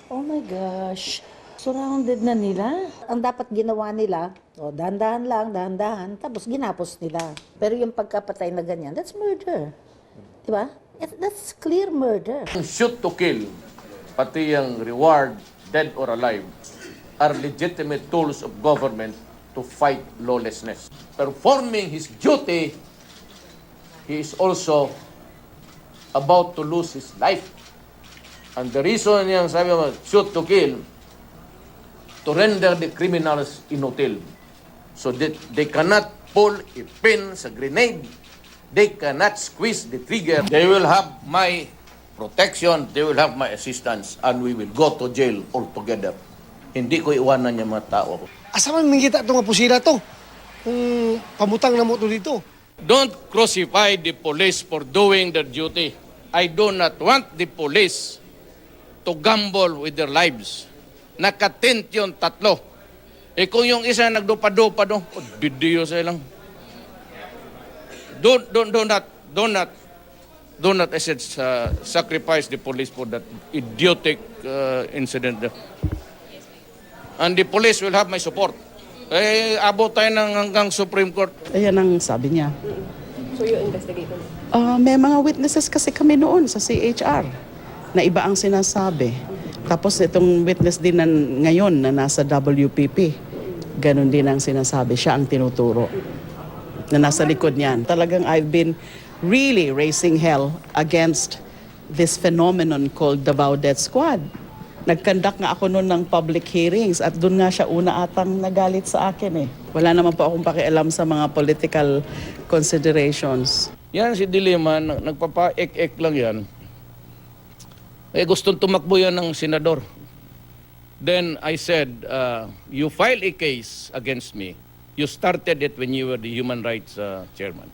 Oh my gosh. Surrounded na nila. Ang dapat ginawa nila, dahan-dahan lang, dahan-dahan, tapos ginapos nila. Pero yung pagkapatay na ganyan, that's murder. Diba? That's clear murder. Shoot to kill, pati yung reward, dead or alive, are legitimate tools of government to fight lawlessness. Performing his duty, he is also about to lose his life. And the reason yung sabi mo, shoot to kill, to render the criminals inutil. So that they cannot pull a pin sa grenade, they cannot squeeze the trigger. They will have my protection, they will have my assistance, and we will go to jail altogether. Hindi ko iwanan yung mga tao. Asa man mingita itong pusira to? Kung pamutang na mo to dito. Don't crucify the police for doing their duty. I do not want the police to gamble with their lives. Nakatent yung tatlo. Kung yung isa nagdupa-dupa, video sa lang. Do not sacrifice the police for that idiotic incident. And the police will have my support. Abot tayo hanggang Supreme Court. Ayan ang sabi niya. So yung investigator? May mga witnesses kasi kami noon sa CHR na iba ang sinasabi. Tapos itong witness din na ngayon na nasa WPP, ganun din ang sinasabi. Siya ang tinuturo na nasa likod niyan. Talagang I've been really raising hell against this phenomenon called Davao Death Squad. Nag-conduct nga ako noon ng public hearings at doon nga siya una atang nagalit sa akin eh. Wala naman po akong pakialam sa mga political considerations. Yan si Dilima, nagpapa-ek-ek lang yan. Gustong tumakbo yan ng senador. Then I said, you file a case against me. You started it when you were the human rights chairman.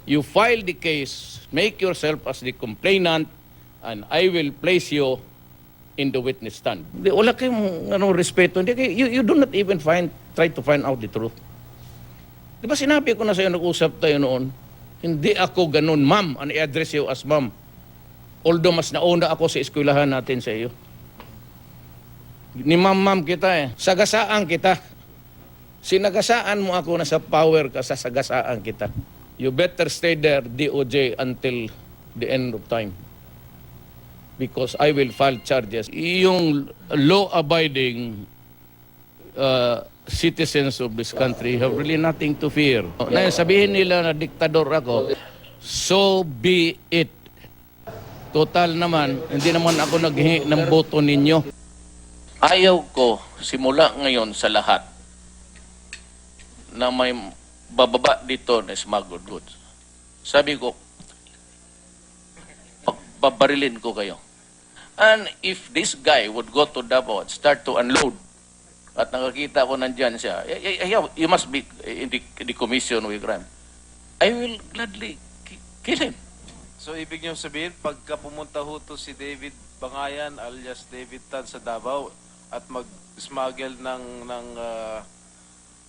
You file the case, make yourself as the complainant, and I will place you in the witness stand. Wala kayong respeto. You do not even try to find out the truth. Di ba sinabi ko na sa'yo, nag-usap tayo noon, hindi ako ganun, ma'am, and i-address you as ma'am. Although mas nauna ako sa eskwelahan natin sa iyo. Ni ma'am kita eh. Sagasaan kita. Sinagasaan mo ako na sa power ka, sasagasaan kita. You better stay there, DOJ, until the end of time. Because I will file charges. Yung law-abiding citizens of this country have really nothing to fear. Na sabihin nila na diktador ako, so be it. Total naman, hindi naman ako naghingi ng boto ninyo. Ayaw ko, simula ngayon sa lahat, na may bababa dito na smuggled goods. Sabi ko, babarilin ko kayo. And if this guy would go to Davao and start to unload, at nakakita ko nandyan siya, you must be in the commission with crime. I will gladly kill him. So, ibig niyong sabihin, pagka pumunta ho to si David Bangayan alias David Tan sa Davao at mag-smuggle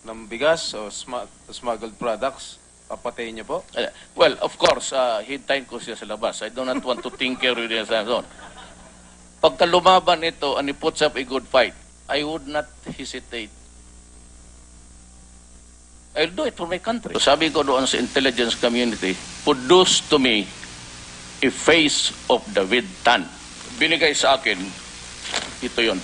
ng bigas o smuggled products, papatayin niyo po? Well, of course, hintayin ko siya sa labas. I do not want to tinker with his hands. Pagka lumaban ito and he puts up a good fight, I would not hesitate. I'll do it for my country. So, sabi ko doon sa intelligence community, produce to me a face of David Tan. Binigay sa akin, ito yon.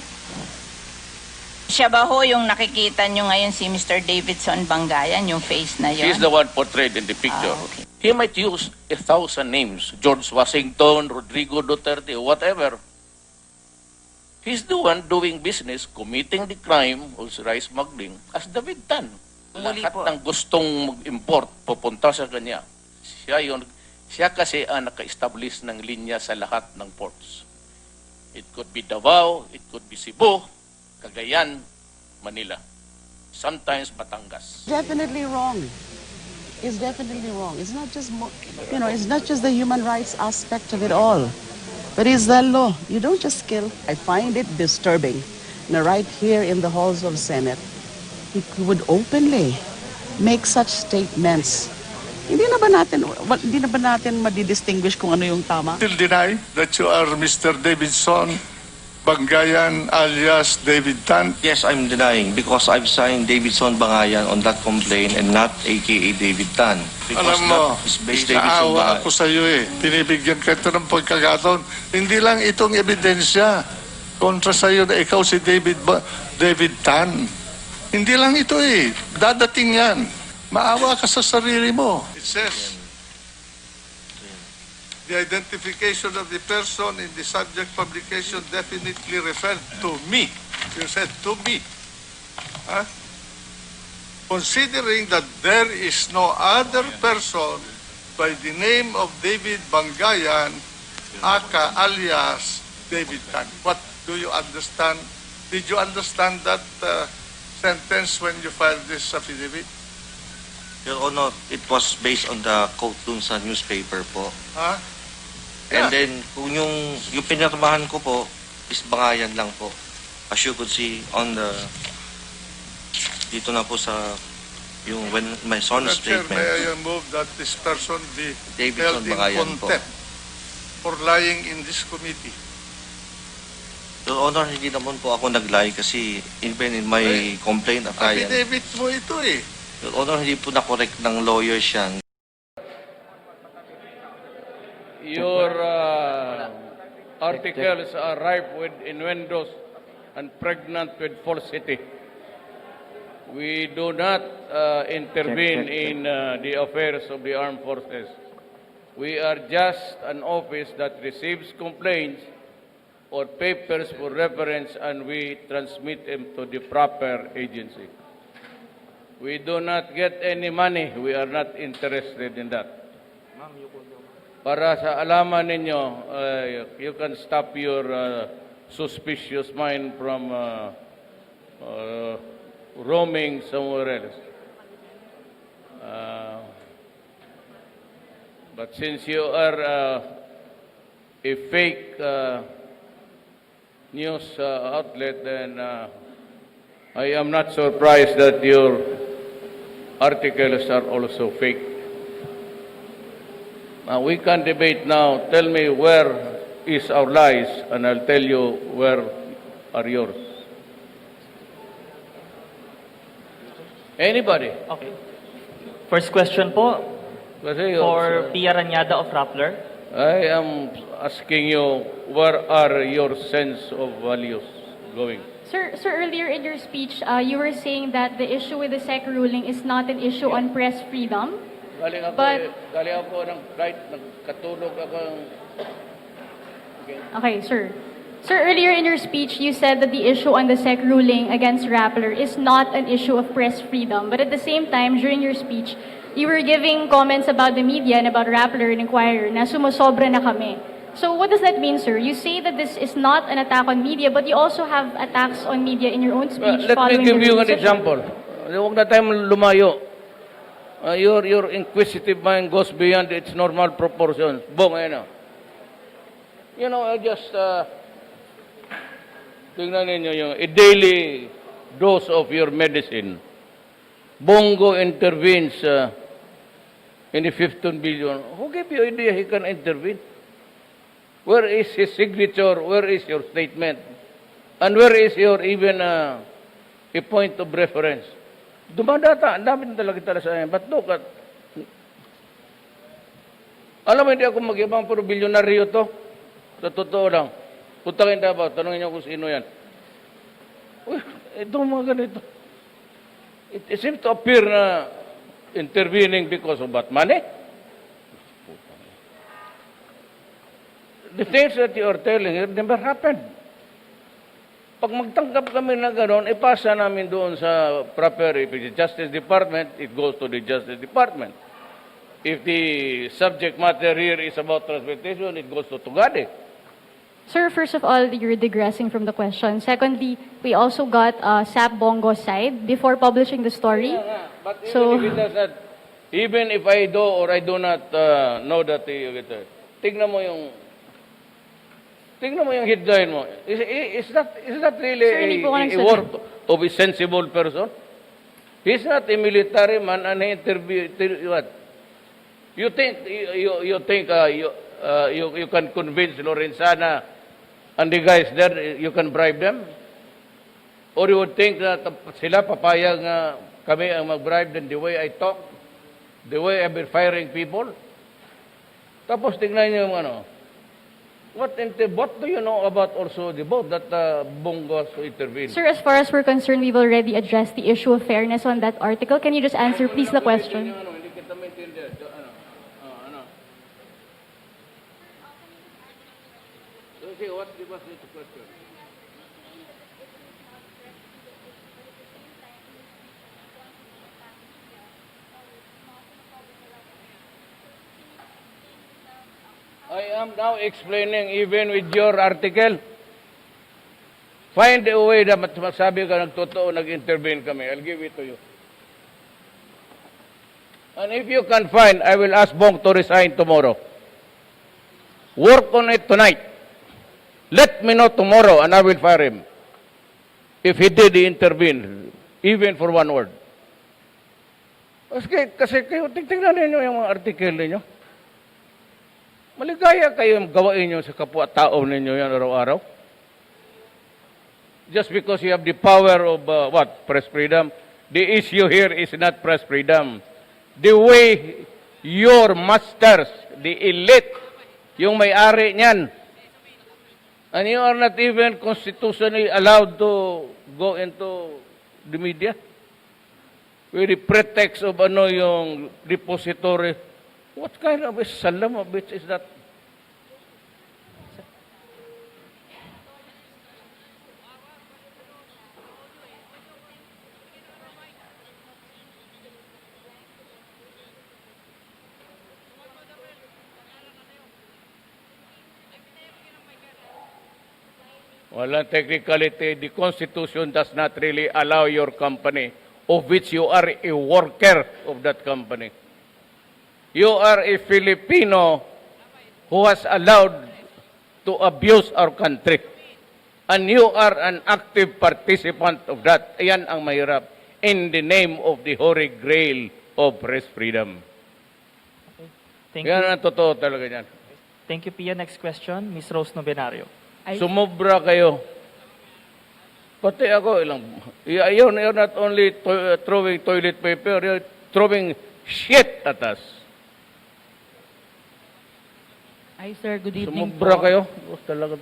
Siya ba ho yung nakikita nyo ngayon si Mr. Davidson Bangayan, yung face na yon? He's the one portrayed in the picture. Okay. He might use 1,000 names, George Washington, Rodrigo Duterte, whatever. He's the one doing business, committing the crime of rice smuggling as David Tan. Lahat ng gustong mag-import, pupunta sa kanya. Siya kasi ang naka-establish ng linya sa lahat ng ports. It could be Davao, it could be Cebu, Cagayan, Manila. Sometimes Batangas. Definitely wrong. It's definitely wrong. It's not just, it's not just the human rights aspect of it all. But it's the law. You don't just kill. I find it disturbing na right here in the halls of Senate, he would openly make such statements. Hindi na ba natin madidistinguish kung ano yung tama? Still deny that you are Mr. Davidson Bangayan alias David Tan? Yes, I'm denying because I've signed Davidson Bangayan on that complaint and not AKA David Tan. Because Alam mo, that is based Davidson naawa Bangayan. ako sa iyo eh. Pinibigyan ka ito ng pagkakataon. Hindi lang itong ebidensya kontra sa iyo na ikaw si David Tan. Hindi lang ito eh. Dadating yan. Maawa ka sa sarili mo. It says, the identification of the person in the subject publication definitely referred to me. You said to me. Huh? Considering that there is no other person by the name of David Bangayan, aka alias David Tan. What do you understand? Did you understand that sentence when you filed this affidavit? Your Honor, it was based on the quote dun sa newspaper po. Huh? And then, kung yung pinirmahan ko po, is Bangayan lang po. As you could see on the, dito na po sa, yung when my son's Chair, statement. may I move that this person be Davidson held in Bangayan po. contempt for lying in this committee? Your Honor, hindi naman po ako nag-lie kasi even in my complaint attire. Affidavit mo ito eh. Your Honor, hindi po na-correct ng lawyers yan. Your articles are ripe with innuendos and pregnant with falsity. We do not intervene in the affairs of the armed forces. We are just an office that receives complaints or papers for reference and we transmit them to the proper agency. We do not get any money. We are not interested in that. Para sa alaman ninyo, you can stop your suspicious mind from roaming somewhere else. But since you are a fake news outlet, then I am not surprised that your articles are also fake. We can debate now. Tell me where is our lies, and I'll tell you where are yours. Anybody? Okay. First question po Kasi for Pia Ranyada of Rappler. I am asking you, where are your sense of values going? Sir, earlier in your speech, you were saying that the issue with the SEC ruling is not an issue on press freedom. Galing ako, But- galing ako ng flight, nagkatulog ako. Okay. Okay, sir. Sir, earlier in your speech, you said that the issue on the SEC ruling against Rappler is not an issue of press freedom. But at the same time, during your speech, you were giving comments about the media and about Rappler and Inquirer na sumusobra na kami. So what does that mean, sir? You say that this is not an attack on media, but you also have attacks on media in your own speech. Let me following give the you an ruling. example. Huwag na tayong lumayo. Your inquisitive mind goes beyond its normal proportions. Boom, ayun na. You know, I just tingnan ninyo yung a daily dose of your medicine. Bongo intervenes in the 15 billion. Who gave you idea he can intervene? Where is his signature? Where is your statement? And where is your even a point of reference? Dumadata, ang dami talaga sa akin. But look at, alam mo, hindi ako mag-ibang pero bilyonaryo to. Sa totoo lang. Punta kayo Davao, tanongin niyo kung sino yan. Uy, ito mga ganito. It seems to appear na intervening because of what? Money? The things that you are telling here never happened. Pag magtangkap kami na gano'n, ipasa namin doon sa proper, if it's Justice Department, it goes to the Justice Department. If the subject matter here is about transportation, it goes to Tugade. Sir, first of all, you're digressing from the question. Secondly, we also got SAP Bongo's side before publishing the story. But So- even if it does not, even if I do or I do not know that, tignan mo yung headline mo. Is that really Sir, hindi po ako a nagsabi. work of a sensible person? He's not a military man and he what? You think you can convince Lorenzana And the guys there, you can bribe them? Or you would think that sila papayag nga kami ang mag-bribe then the way I talk, the way I've been firing people? Tapos tingnan niyo yung ano, what do you know about also the vote that Bongos intervened? Sir, as far as we're concerned, we've already addressed the issue of fairness on that article. Can you just answer, please, the question? Hindi kita maintindihan. Ano? Okay, what's the question? I am now explaining even with your article. Find a way na masabi ka nagtotoo, nag-intervene kami. I'll give it to you. And if you can find, I will ask Bong to resign tomorrow. Work on it tonight. Let me know tomorrow and I will fire him. If he did intervene, even for one word. Kasi kayo, tingnan ninyo yung mga article ninyo. Maligaya kayo gawain nyo sa kapwa-tao ninyo yan araw-araw. Just because you have the power of, press freedom. The issue here is not press freedom. The way your masters, the elite, yung may-ari niyan, and you are not even constitutionally allowed to go into the media with the pretext of yung depository. What kind of a salam of bitch is that? Walang technicality. The Constitution does not really allow your company, of which you are a worker of that company. You are a Filipino who has allowed to abuse our country. And you are an active participant of that. Ayan ang mahirap. In the name of the Holy Grail of press freedom. Thank Yan you. ang totoo talaga yan. Thank you, Pia. Next question, Ms. Rose Novenario. Sumobra kayo. Pati ako, you're not only throwing toilet paper, you're throwing shit at us. Ay, sir, good evening Sumobra po. kayo. Talaga.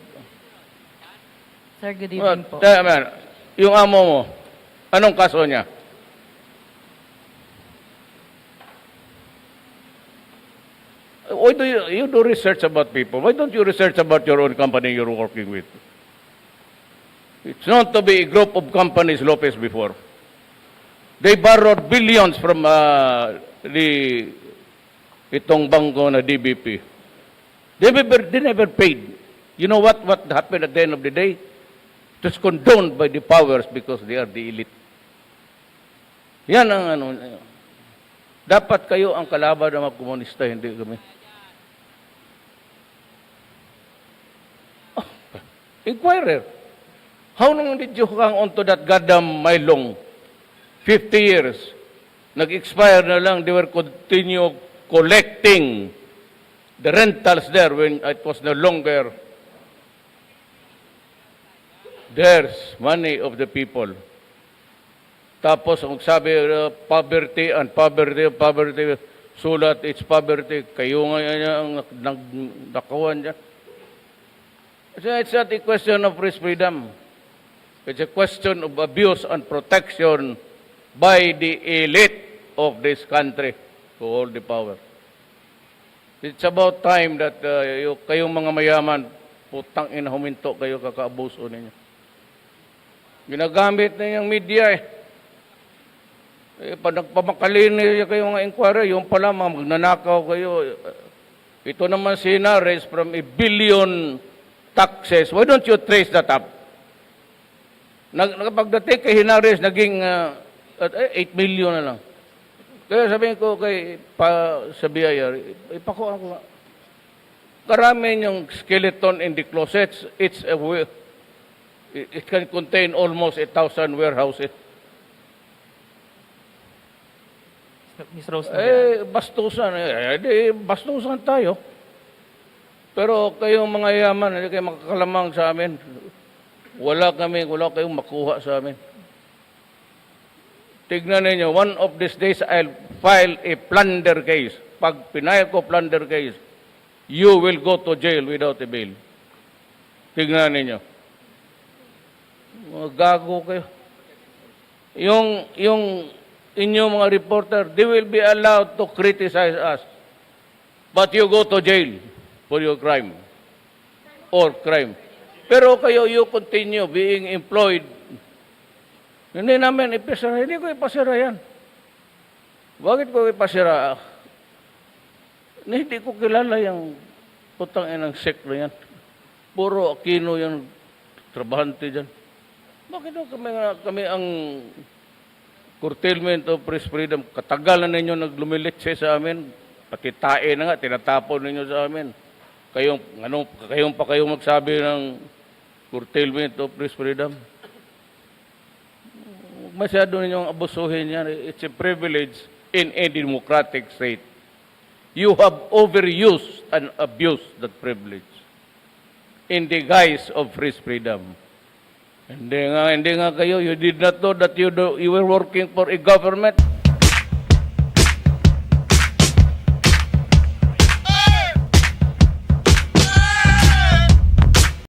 Sir, good evening po. Yung amo mo, anong kaso niya? Why do you do research about people? Why don't you research about your own company you're working with? It's known to be a group of companies Lopez before. They borrowed billions from itong bangko na DBP. They never paid. You know what happened at the end of the day? It was condoned by the powers because they are the elite. Yan ang dapat kayo ang kalaban ng mga komunista, hindi kami. Inquirer. How long did you hang on to that goddamn Mylong? 50 years. Nag-expire na lang, they were continue collecting the rentals there when it was no longer theirs, money of the people. Tapos, ang sabi, poverty, sulat, it's poverty. Kayo nga yan ang nakawan dyan. So it's not a question of press freedom. It's a question of abuse and protection by the elite of this country who hold the power. It's about time that kayong mga mayaman, putang ina huminto kayo, kakaabuso ninyo. Ginagamit na yung media pag nagpamakalin niyo kayo mga inquiry, yung pala mga magnanakaw kayo. Ito naman sinares from a billion taxes. Why don't you trace that up? Pagdating kay Hinares, naging 8 million na lang. Kaya sabihin ko sa BIR, ipakuha ko. Karami yung skeleton in the closets. It can contain almost 1,000 warehouses. Ms. Rose Novenario. Bastusan. Bastusan tayo. Pero kayong mga yaman, hindi kayo makakalamang sa amin. Wala kayong makuha sa amin. Tignan ninyo, one of these days I'll file a plunder case. Pag pinayag ko plunder case, you will go to jail without a bail. Tignan ninyo. Mga gago kayo. Yung inyong mga reporter, they will be allowed to criticize us. But you go to jail for your crime. Or crime. Pero kayo, you continue being employed. Hindi namin ipasira. Hindi ko ipasira yan. Bakit ko ipasira? Hindi ko kilala yung putang inang sect na yan. Puro Aquino yung trabahante dyan. Bakit kami ang curtailment of press freedom? Katagalan ninyo naglumilitse sa amin. Pati tae na nga, tinatapon ninyo sa amin. Kayong pa kayong magsabi ng curtailment of press freedom? Masyado ninyong abusuhin yan. It's a privilege in a democratic state. You have overused and abused that privilege in the guise of free freedom. Hindi nga kayo. You did not know that you were working for a government